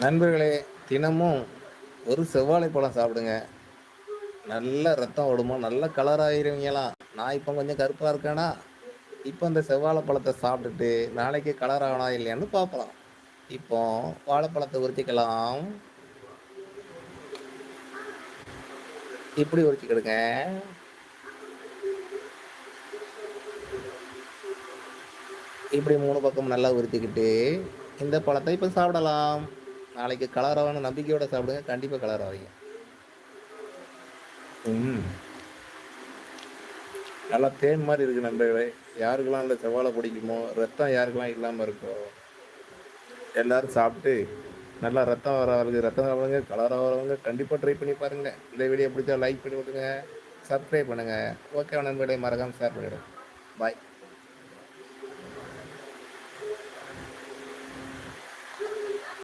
நண்பர்களே, தினமும் ஒரு செவ்வாழை பழம் சாப்பிடுங்க. நல்ல ரத்தம் ஓடுமா, நல்ல கலர் ஆயிருவீங்களாம். நான் இப்போ கொஞ்சம் கருப்பா இருக்கேனா, இப்போ இந்த செவ்வாழை பழத்த சாப்பிட்டுட்டு நாளைக்கு கலர் ஆவனா இல்லையான்னு பார்க்கலாம். இப்போ வாழைப்பழத்த உரிச்சுக்கலாம். இப்படி உரிச்சுக்கிடுங்க. இப்படி 3 பக்கமும் நல்லா உரிச்சுக்கிட்டு, இந்த பழத்த இப்ப சாப்பிடலாம். நாளைக்கு கலர் ஆகும்னு நம்பிக்கையோட சாப்பிடுங்க. கண்டிப்பா கலர் ஆவீங்க. ம். நல்லா தேன் மாரி இருக்கு நண்பர்களே. யாருக்கெல்லாம் இந்த செவ்வாழை பிடிக்குமோ, ரத்தம் யாருக்கெல்லாம் இல்லாம இருக்கோ, எல்லாரும் சாப்பிட்டு நல்லா ரத்தம் வரவங்களுக்கு ரத்தம் வரவங்க, கலர் ஆவறவங்க கண்டிப்பா ட்ரை பண்ணி பாருங்க. இந்த வீடியோ பிடிச்சா லைக் பண்ணி விட்டுருங்க. சப்ஸ்கிரைப் பண்ணுங்க. ஓகே நண்பர்களே, மறக்காம ஷேர் பண்ணிடுங்க. பாய்.